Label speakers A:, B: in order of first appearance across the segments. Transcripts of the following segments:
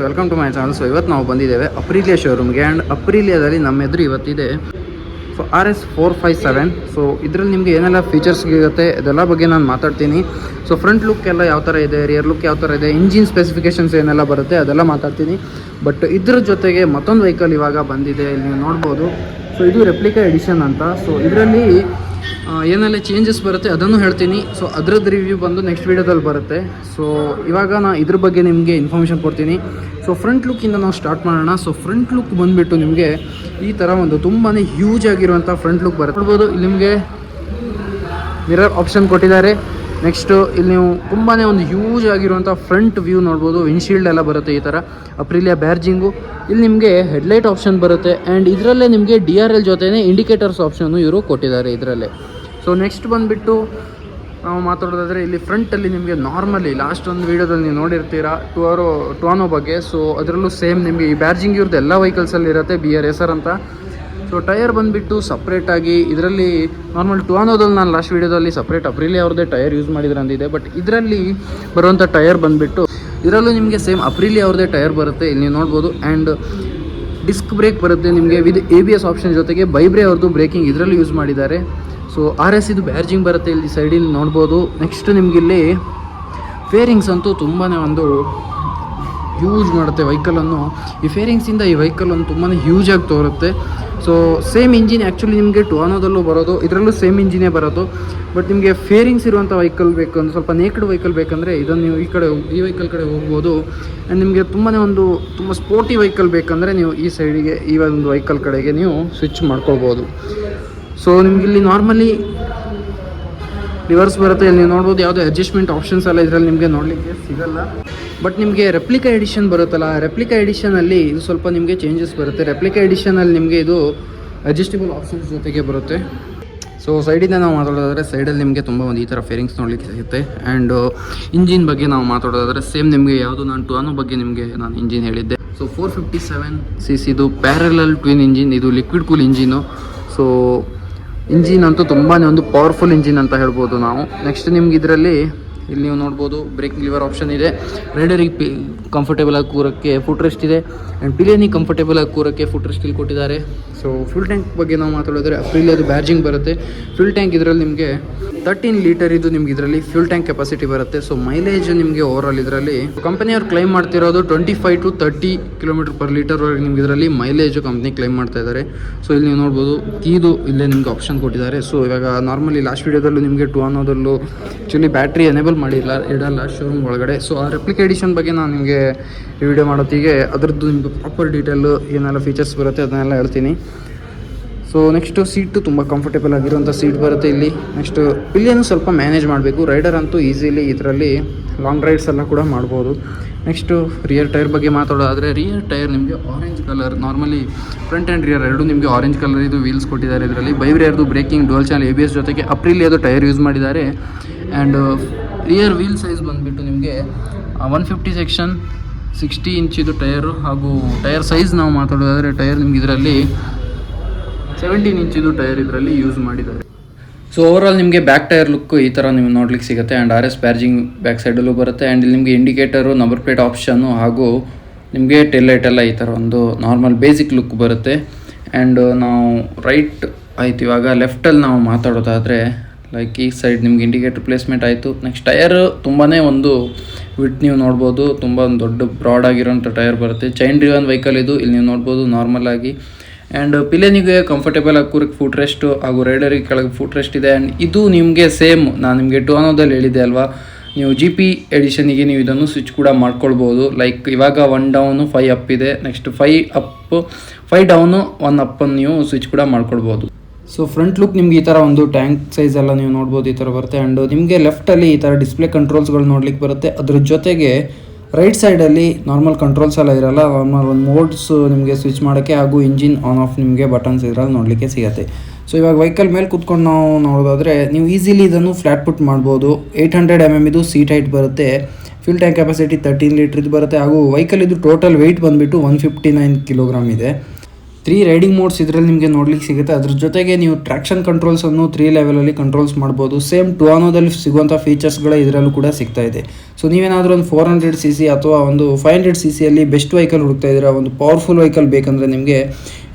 A: Welcome to my channel. So ಇವತ್ತು ನಾವು ಬಂದಿದ್ದೇವೆ ಅಪ್ರಿಲಿಯಾ ಶೋರೂಮ್ಗೆ. ಆ್ಯಂಡ್ ಅಪ್ರಿಲಿಯಾದಲ್ಲಿ ನಮ್ಮ ಎದುರು ಇವತ್ತಿದೆ ಸೊ RS457. ಸೊ ಇದರಲ್ಲಿ ನಿಮಗೆ ಏನೆಲ್ಲ ಫೀಚರ್ಸ್ ಇರುತ್ತೆ ಅದೆಲ್ಲ ಬಗ್ಗೆ ನಾನು ಮಾತಾಡ್ತೀನಿ. ಸೊ ಫ್ರಂಟ್ ಲುಕ್ ಎಲ್ಲ ಯಾವ ಥರ ಇದೆ, ರಿಯರ್ ಲುಕ್ ಯಾವ ಥರ ಇದೆ, ಇಂಜಿನ್ ಸ್ಪೆಸಿಫಿಕೇಷನ್ಸ್ ಏನೆಲ್ಲ ಬರುತ್ತೆ ಅದೆಲ್ಲ ಮಾತಾಡ್ತೀನಿ. ಬಟ್ ಇದ್ರ ಜೊತೆಗೆ ಮತ್ತೊಂದು ವೆಹಿಕಲ್ ಇವಾಗ ಬಂದಿದೆ, ಇಲ್ಲಿ ನೀವು ನೋಡ್ಬೋದು. ಸೊ ಇದು ರೆಪ್ಲಿಕಾ ಎಡಿಷನ್ ಅಂತ. ಸೊ ಇದರಲ್ಲಿ ಏನೆಲ್ಲ ಚೇಂಜಸ್ ಬರುತ್ತೆ ಅದನ್ನು ಹೇಳ್ತೀನಿ. ಸೊ ಅದರದ್ದು ರಿವ್ಯೂ ಬಂದು ನೆಕ್ಸ್ಟ್ ವೀಡಿಯೋದಲ್ಲಿ ಬರುತ್ತೆ. ಸೊ ಇವಾಗ ನಾನು ಇದ್ರ ಬಗ್ಗೆ ನಿಮಗೆ ಇನ್ಫಾರ್ಮೇಷನ್ ಕೊಡ್ತೀನಿ. ಸೊ ಫ್ರಂಟ್ ಲುಕ್ಕಿಂದ ನಾವು ಸ್ಟಾರ್ಟ್ ಮಾಡೋಣ. ಸೊ ಫ್ರಂಟ್ ಲುಕ್ ಬಂದುಬಿಟ್ಟು ನಿಮಗೆ ಈ ಥರ ಒಂದು ತುಂಬಾ ಹ್ಯೂಜ್ ಆಗಿರುವಂಥ ಫ್ರಂಟ್ ಲುಕ್ ಬರುತ್ತೆ. ನೋಡ್ಬೋದು ಇಲ್ಲಿ ನಿಮಗೆ ಮಿರರ್ ಆಪ್ಷನ್ ಕೊಟ್ಟಿದ್ದಾರೆ. ನೆಕ್ಸ್ಟು ಇಲ್ಲಿ ನೀವು ತುಂಬಾ ಒಂದು ಹ್ಯೂಜ್ ಆಗಿರುವಂಥ ಫ್ರಂಟ್ ವ್ಯೂ ನೋಡ್ಬೋದು. ವಿಂಡ್ಶೀಲ್ಡ್ ಎಲ್ಲ ಬರುತ್ತೆ ಈ ಥರ ಅಪ್ರಿಲಿಯಾ ಬ್ಯಾರ್ಜಿಂಗು. ಇಲ್ಲಿ ನಿಮಗೆ ಹೆಡ್ಲೈಟ್ ಆಪ್ಷನ್ ಬರುತ್ತೆ. ಆ್ಯಂಡ್ ಇದರಲ್ಲೇ ನಿಮಗೆ DRL ಜೊತೆನೇ ಇಂಡಿಕೇಟರ್ಸ್ ಆಪ್ಷನ್ನು ಇವರು ಕೊಟ್ಟಿದ್ದಾರೆ ಇದರಲ್ಲೇ. ಸೊ ನೆಕ್ಸ್ಟ್ ಬಂದುಬಿಟ್ಟು ನಾವು ಮಾತಾಡೋದಾದರೆ ಇಲ್ಲಿ ಫ್ರಂಟಲ್ಲಿ ನಿಮಗೆ ನಾರ್ಮಲಿ ಲಾಸ್ಟ್ ಒಂದು ವೀಡಿಯೋದಲ್ಲಿ ನೀವು ನೋಡಿರ್ತೀರಾ ಟುವಾನೋ ಬಗ್ಗೆ. ಸೊ ಅದರಲ್ಲೂ ಸೇಮ್ ನಿಮಗೆ ಈ ಬ್ಯಾರ್ಜಿಂಗ್ ಇವ್ರದ್ದು ಎಲ್ಲ ವೆಹಿಕಲ್ಸಲ್ಲಿ ಇರುತ್ತೆ, BR SR ಅಂತ. ಸೊ ಟೈರ್ ಬಂದುಬಿಟ್ಟು ಸಪ್ರೇಟಾಗಿ ಇದರಲ್ಲಿ ನಾರ್ಮಲ್ ಟುವಾನೋದಲ್ಲಿ ನಾನು ಲಾಸ್ಟ್ ವೀಡಿಯೋದಲ್ಲಿ ಸಪ್ರೇಟ್ ಅಪ್ರಿಲಿಯಾ ಅವ್ರದ್ದೇ ಟೈರ್ ಯೂಸ್ ಮಾಡಿದ್ರೆ ಅಂದಿದೆ. ಬಟ್ ಇದರಲ್ಲಿ ಬರುವಂಥ ಟೈರ್ ಬಂದುಬಿಟ್ಟು ಇದರಲ್ಲೂ ನಿಮಗೆ ಸೇಮ್ ಅಪ್ರಿಲಿಯಾ ಅವ್ರದ್ದೇ ಟೈರ್ ಬರುತ್ತೆ, ಇಲ್ಲಿ ನೀವು ನೋಡ್ಬೋದು. ಆ್ಯಂಡ್ ಡಿಸ್ಕ್ ಬ್ರೇಕ್ ಬರುತ್ತೆ ನಿಮಗೆ ವಿತ್ ABS ಆಪ್ಷನ್ ಜೊತೆಗೆ. ಬೈಬ್ರೆ ಅವ್ರದ್ದು ಬ್ರೇಕಿಂಗ್ ಇದರಲ್ಲಿ ಯೂಸ್ ಮಾಡಿದ್ದಾರೆ. ಸೊ RS ಇದು ಬ್ಯಾರ್ಜಿಂಗ್ ಬರುತ್ತೆ, ಇಲ್ಲಿ ಸೈಡಿಲ್ಲಿ ನೋಡ್ಬೋದು. ನೆಕ್ಸ್ಟ್ ನಿಮಗಿಲ್ಲಿ ಫೇರಿಂಗ್ಸ್ ಅಂತೂ ತುಂಬಾ ಒಂದು ಯೂಸ್ ಮಾಡುತ್ತೆ ವೆಹಿಕಲನ್ನು. ಈ ಫೇರಿಂಗ್ಸಿಂದ ಈ ವೆಹಿಕಲನ್ನು ತುಂಬಾ ಹ್ಯೂಜಾಗಿ ತೋರುತ್ತೆ. ಸೊ ಸೇಮ್ ಇಂಜಿನ್ ಆ್ಯಕ್ಚುಲಿ ನಿಮಗೆ ಟುವಾನೋದಲ್ಲೂ ಬರೋದು, ಇದರಲ್ಲೂ ಸೇಮ್ ಇಂಜಿನೇ ಬರೋದು. ಬಟ್ ನಿಮಗೆ ಫೇರಿಂಗ್ಸ್ ಇರುವಂಥ ವೆಹಿಕಲ್ ಬೇಕು ಅಂದರೆ, ಸ್ವಲ್ಪ ನೇಕ್ಡ್ ವೆಹಿಕಲ್ ಬೇಕಂದರೆ ಇದನ್ನು ನೀವು ಈ ವೆಹಿಕಲ್ ಕಡೆ ಹೋಗ್ಬೋದು. ಆ್ಯಂಡ್ ನಿಮಗೆ ತುಂಬ ಸ್ಪೋರ್ಟಿ ವೆಹಿಕಲ್ ಬೇಕಂದರೆ ನೀವು ಈ ಸೈಡಿಗೆ ಈ ಒಂದು ವೆಹಿಕಲ್ ಕಡೆಗೆ ನೀವು ಸ್ವಿಚ್ ಮಾಡ್ಕೊಳ್ಬೋದು. ಸೊ ನಿಮಗಿಲ್ಲಿ ನಾರ್ಮಲಿ ರಿವರ್ಸ್ ಬರುತ್ತೆ, ಇಲ್ಲಿ ನೀವು ನೋಡ್ಬೋದು. ಯಾವುದೇ ಅಡ್ಜಸ್ಟ್ಮೆಂಟ್ ಆಪ್ಷನ್ಸ್ ಎಲ್ಲ ಇದರಲ್ಲಿ ನಿಮಗೆ ನೋಡಲಿಕ್ಕೆ ಸಿಗಲ್ಲ. ಬಟ್ ನಿಮಗೆ ರೆಪ್ಲಿಕಾ ಎಡಿಷನ್ ಬರುತ್ತಲ್ಲ, ರೆಪ್ಲಿಕಾ ಎಡಿಷನಲ್ಲಿ ಇದು ಸ್ವಲ್ಪ ನಿಮಗೆ ಚೇಂಜಸ್ ಬರುತ್ತೆ. ರೆಪ್ಲಿಕಾ ಎಡಿಷನಲ್ಲಿ ನಿಮಗೆ ಇದು ಅಡ್ಜಸ್ಟಬಲ್ ಆಪ್ಷನ್ಸ್ ಜೊತೆಗೆ ಬರುತ್ತೆ. ಸೊ ಸೈಡಿಂದ ನಾವು ಮಾತಾಡೋದಾದರೆ ಸೈಡಲ್ಲಿ ನಿಮಗೆ ತುಂಬ ಒಂದು ಈ ಥರ ಫೇರಿಂಗ್ಸ್ ನೋಡಲಿಕ್ಕೆ ಸಿಗುತ್ತೆ. ಆ್ಯಂಡ್ ಇಂಜಿನ್ ಬಗ್ಗೆ ನಾವು ಮಾತಾಡೋದಾದರೆ ಸೇಮ್ ನಿಮಗೆ ಯಾವುದು ನಾನು ಟುವಾನೋ ಬಗ್ಗೆ ನಿಮಗೆ ನಾನು ಇಂಜಿನ್ ಹೇಳಿದ್ದೆ. ಸೊ 457cc ಇದು ಪ್ಯಾರಲಲ್ ಟ್ವಿನ್ ಇಂಜಿನ್, ಇದು liquid cool engine. So engine ಅಂತೂ ತುಂಬಾ ಒಂದು ಪವರ್ಫುಲ್ ಇಂಜಿನ್ ಅಂತ ಹೇಳ್ಬೋದು ನಾವು. ನೆಕ್ಸ್ಟ್ ನಿಮ್ಗೆ ಇದರಲ್ಲಿ ಇಲ್ಲಿ ನೀವು ನೋಡ್ಬೋದು ಬ್ರೇಕಿಂಗ್ ಲಿವರ್ ಆಪ್ಷನ್ ಇದೆ. ರೈಡರಿಗೆ ಕಂಫರ್ಟೇಬಲ್ ಆಗಿ ಕೂರೋಕ್ಕೆ ಫುಟ್ ರೆಸ್ಟ್ ಇದೆ. ಆ್ಯಂಡ್ ಪಿಲಿಯನಿಗೆ ಕಂಫರ್ಟೇಬಲ್ ಆಗಿ ಕೂರೋಕ್ಕೆ ಫುಟ್ ರೆಸ್ಟ್ ಇಲ್ಲಿ ಕೊಟ್ಟಿದ್ದಾರೆ. ಸೊ ಫ್ಯೂಲ್ ಟ್ಯಾಂಕ್ ಬಗ್ಗೆ ನಾವು ಮಾತಾಡಿದ್ರೆ ಅಪ್ರಿಲಿಯಾದು ಬ್ಯಾರ್ಜಿಂಗ್ ಬರುತ್ತೆ. ಫ್ಯೂಲ್ ಟ್ಯಾಂಕ್ ಇದರಲ್ಲಿ ನಿಮಗೆ 13 ಲೀಟರ್ ಇದು ನಿಮ್ಗೆ ಇದರಲ್ಲಿ ಫ್ಯೂಲ್ ಟ್ಯಾಂಕ್ ಕೆಪಾಸಿಟಿ ಬರುತ್ತೆ. ಸೊ ಮೈಲೇಜ್ ನಿಮಗೆ ಓವರಾಲ್ ಇದರಲ್ಲಿ ಕಂಪನಿಯವ್ರು ಕ್ಲೈಮ್ ಮಾಡ್ತಿರೋದು 25 to 30 km/ಲೀಟರ್ವರೆಗೆ ನಿಮ್ಗೆ ಇದರಲ್ಲಿ ಮೈಲೇಜು ಕಂಪ್ನಿ ಕ್ಲೈಮ್ ಮಾಡ್ತಾ ಇದ್ದಾರೆ. ಸೊ ಇಲ್ಲಿ ನೀವು ನೋಡ್ಬೋದು ಕೀದು ಇಲ್ಲೇ ನಿಮಗೆ ಆಪ್ಷನ್ ಕೊಟ್ಟಿದ್ದಾರೆ. ಸೊ ಇವಾಗ ನಾರ್ಮಲಿ ಲಾಸ್ಟ್ ವೀಡಿಯೋದಲ್ಲೂ ನಿಮಗೆ ಟುವಾನೋದಲ್ಲೂ ಆ್ಯಕ್ಚುಲಿ ಬ್ಯಾಟ್ರಿ ಎನೇಬಲ್ ಇಡಲ್ಲ ಶೋರೂಮ್ ಒಳಗಡೆ. ಸೊ ಆ ರೆಪ್ಲಿಕಾ ಎಡಿಷನ್ ಬಗ್ಗೆ ನಾನು ನಿಮಗೆ ವಿಡಿಯೋ ಮಾಡೋತ್ತಿಗೆ ಅದರದ್ದು ನಿಮಗೆ ಪ್ರಾಪರ್ ಡೀಟೇಲು ಏನೆಲ್ಲ ಫೀಚರ್ಸ್ ಬರುತ್ತೆ ಅದನ್ನೆಲ್ಲ ಹೇಳ್ತೀನಿ. ಸೊ ನೆಕ್ಸ್ಟು ಸೀಟು ತುಂಬ ಕಂಫರ್ಟೇಬಲ್ ಆಗಿರುವಂಥ ಸೀಟ್ ಬರುತ್ತೆ ಇಲ್ಲಿ. ನೆಕ್ಸ್ಟು ಪಿಲಿಯನ್ನು ಸ್ವಲ್ಪ ಮ್ಯಾನೇಜ್ ಮಾಡಬೇಕು. ರೈಡರ್ ಅಂತೂ ಈಸಿಲಿ ಇದರಲ್ಲಿ ಲಾಂಗ್ ರೈಡ್ಸ್ ಎಲ್ಲ ಕೂಡ ಮಾಡ್ಬೋದು. ನೆಕ್ಸ್ಟು ರಿಯರ್ ಟೈರ್ ಬಗ್ಗೆ ಮಾತಾಡೋದಾದರೆ ರಿಯರ್ ಟೈರ್ ನಿಮಗೆ orange colour, normally front and rear ಎರಡು ನಿಮಗೆ ಆರೆಂಜ್ ಕಲರ್ ಇದು ವೀಲ್ಸ್ ಕೊಟ್ಟಿದ್ದಾರೆ ಇದರಲ್ಲಿ. ಬೈಬ್ರೇರ್ದು ಬ್ರೇಕಿಂಗ್, ಡುವಲ್ ಚಾನಲ್ ABS ಜೊತೆಗೆ ಅಪ್ರಿಲಿಯಾದು ಟೈರ್ ಯೂಸ್ ಮಾಡಿದ್ದಾರೆ. ಆ್ಯಂಡ್ ರಿಯರ್ ವೀಲ್ ಸೈಜ್ ಬಂದುಬಿಟ್ಟು ನಿಮಗೆ 150 ಸೆಕ್ಷನ್ 60 ಇಂಚಿದು ಟೈರು. ಹಾಗೂ ಟೈರ್ ಸೈಜ್ ನಾವು ಮಾತಾಡೋದಾದರೆ ಟೈರ್ ನಿಮ್ಗೆ ಇದರಲ್ಲಿ 17 ಇಂಚಿದು ಟೈರ್ ಇದರಲ್ಲಿ ಯೂಸ್ ಮಾಡಿದ್ದಾರೆ. ಸೊ ಓವರಾಲ್ ನಿಮಗೆ ಬ್ಯಾಕ್ ಟೈರ್ ಲುಕ್ ಈ ಥರ ನೀವು ನೋಡ್ಲಿಕ್ಕೆ ಸಿಗುತ್ತೆ. ಆ್ಯಂಡ್ RS ಬ್ಯಾರ್ಜಿಂಗ್ ಬ್ಯಾಕ್ ಸೈಡಲ್ಲೂ ಬರುತ್ತೆ. ಆ್ಯಂಡ್ ಇಲ್ಲಿ ನಿಮಗೆ ಇಂಡಿಕೇಟರು, ನಂಬರ್ ಪ್ಲೇಟ್ ಆಪ್ಷನ್ನು ಹಾಗೂ ನಿಮಗೆ ಟೇಲ್ ಲೈಟ್ ಎಲ್ಲ ಈ ಥರ ಒಂದು ನಾರ್ಮಲ್ ಬೇಸಿಕ್ ಲುಕ್ ಬರುತ್ತೆ. ಆ್ಯಂಡ್ ನಾವು ರೈಟ್ ಆಯ್ತು, ಇವಾಗ ಲೆಫ್ಟಲ್ಲಿ ನಾವು ಮಾತಾಡೋದಾದರೆ ಲೈಕ್ ಈ ಸೈಡ್ ನಿಮ್ಗೆ ಇಂಡಿಕೇಟರ್ ಪ್ಲೇಸ್ಮೆಂಟ್ ಆಯಿತು. ನೆಕ್ಸ್ಟ್ ಟೈರ್ ತುಂಬಾ ಒಂದು ವಿಟ್ ನೀವು ನೋಡ್ಬೋದು, ತುಂಬ ಒಂದು ದೊಡ್ಡ ಬ್ರಾಡ್ ಆಗಿರೋಂಥ ಟೈರ್ ಬರುತ್ತೆ. ಚೈನ್ ಡ್ರಿವನ್ ವೆಹಿಕಲ್ ಇದು, ಇಲ್ಲಿ ನೀವು ನೋಡ್ಬೋದು ನಾರ್ಮಲ್ ಆಗಿ. ಆ್ಯಂಡ್ ಪಿಲಿಯನಿಗೆ ಕಂಫರ್ಟೇಬಲ್ ಆಗಿ ಕೂರಕ್ಕೆ ಫುಟ್ ರೆಸ್ಟು ಹಾಗೂ ರೈಡರಿಗೆ ಕೆಳಗೆ ಫುಟ್ ರೆಸ್ಟ್ ಇದೆ. ಆ್ಯಂಡ್ ಇದು ನಿಮಗೆ ಸೇಮ್ ನಾನು ನಿಮಗೆ ಟುವಾನೋದಲ್ಲಿ ಹೇಳಿದೆ ಅಲ್ವಾ, ನೀವು GP ಎಡಿಷನಿಗೆ ನೀವು ಇದನ್ನು ಸ್ವಿಚ್ ಕೂಡ ಮಾಡ್ಕೊಳ್ಬೋದು. ಲೈಕ್ ಇವಾಗ 1 ಡೌನು 5 ಅಪ್ ಇದೆ. ನೆಕ್ಸ್ಟ್ 5 ಅಪ್ 5 ಡೌನು 1 ಅಪ್ಪನ್ನು ನೀವು ಸ್ವಿಚ್ ಕೂಡ ಮಾಡ್ಕೊಳ್ಬೋದು. ಸೊ ಫ್ರಂಟ್ ಲುಕ್ ನಿಮ್ಗೆ ಈ ಥರ ಒಂದು ಟ್ಯಾಂಕ್ ಸೈಜ್ ಎಲ್ಲ ನೀವು ನೋಡ್ಬೋದು ಈ ಥರ ಬರುತ್ತೆ. ಆ್ಯಂಡ್ ನಿಮಗೆ ಲೆಫ್ಟಲ್ಲಿ ಈ ಥರ ಡಿಸ್ಪ್ಲೇ ಕಂಟ್ರೋಲ್ಸ್ಗಳು ನೋಡ್ಲಿಕ್ಕೆ ಬರುತ್ತೆ. ಅದ್ರ ಜೊತೆಗೆ ರೈಟ್ ಸೈಡಲ್ಲಿ ನಾರ್ಮಲ್ ಕಂಟ್ರೋಲ್ಸ್ ಎಲ್ಲ ಇರಲ್ಲ, ನಾರ್ಮಲ್ ಒಂದು ಮೋಡ್ಸ್ ನಿಮಗೆ ಸ್ವಿಚ್ ಮಾಡೋಕ್ಕೆ ಹಾಗೂ ಇಂಜಿನ್ ಆನ್ ಆಫ್ ನಿಮಗೆ ಬಟನ್ಸ್ ಇದರಲ್ಲಿ ನೋಡಲಿಕ್ಕೆ ಸಿಗುತ್ತೆ. ಸೊ ಇವಾಗ ವೆಹಿಕಲ್ ಮೇಲೆ ಕೂತ್ಕೊಂಡು ನಾವು ನೋಡೋದಾದರೆ ನೀವು ಈಸಿಲಿ ಇದನ್ನು ಫ್ಲಾಟ್ ಪುಟ್ ಮಾಡ್ಬೋದು. 800 mm ಇದು ಸೀಟ್ ಹೈಟ್ ಬರುತ್ತೆ. ಫ್ಯೂಲ್ ಟ್ಯಾಂಕ್ ಕೆಪಾಸಿಟಿ 13 ಲೀಟರ್ ಇದು ಬರುತ್ತೆ. ಹಾಗೂ ವೆಹಿಕಲ್ ಇದು ಟೋಟಲ್ ವೆಯ್ಟ್ ಬಂದುಬಿಟ್ಟು 159 kg ಇದೆ. 3 ರೈಡಿಂಗ್ ಮೋಡ್ಸ್ ಇದರಲ್ಲಿ ನಿಮಗೆ ನೋಡ್ಲಿಕ್ಕೆ ಸಿಗುತ್ತೆ. ಅದ್ರ ಜೊತೆಗೆ ನೀವು ಟ್ರಾಕ್ಷನ್ ಕಂಟ್ರೋಲ್ಸನ್ನು 3 ಲೆವೆಲಲ್ಲಿ ಕಂಟ್ರೋಲ್ಸ್ ಮಾಡ್ಬೋದು. ಸೇಮ್ ಟುವಾನೋದಲ್ಲಿ ಸಿಗುವಂಥ ಫೀಚರ್ಸ್ಗಳೇ ಇದರಲ್ಲೂ ಕೂಡ ಸಿಗ್ತಾ ಇದೆ. ಸೊ ನೀವೇನಾದರೂ ಒಂದು 400cc ಅಥವಾ ಒಂದು 500ccಯಲ್ಲಿ ಬೆಸ್ಟ್ ವೆಹಿಕಲ್ ಹುಡುಕ್ತಾ ಇದ್ದೀರಾ, ಒಂದು ಪವರ್ಫುಲ್ ವೆಹಿಕಲ್ ಬೇಕಂದರೆ ನಿಮಗೆ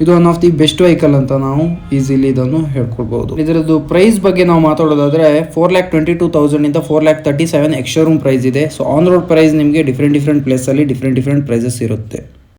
A: ಇದು one of the best vehicle ಅಂತ ನಾವು ಈಸಿಲಿ ಇದನ್ನು ಹೇಳ್ಕೊಳ್ಬೋದು. ಇದರದ್ದು ಪ್ರೈಸ್ ಬಗ್ಗೆ ನಾವು ಮಾತಾಡೋದಾದರೆ 4,22,000 ಇಂದ 4,37,000 ಎಕ್ಸ್ ಶೋರೂಮ್ ಪ್ರೈಸ್ ಇದೆ. ಸೊ ಆನ್ ರೋಡ್ ಪ್ರೈಸ್ ನಿಮಗೆ ಡಿಫ್ರೆಂಟ್ ಪ್ಲೇಸಲ್ಲಿ ಡಿಫ್ರೆಂಟ್ ಪ್ರೈಸಸ್ ಇರುತ್ತೆ.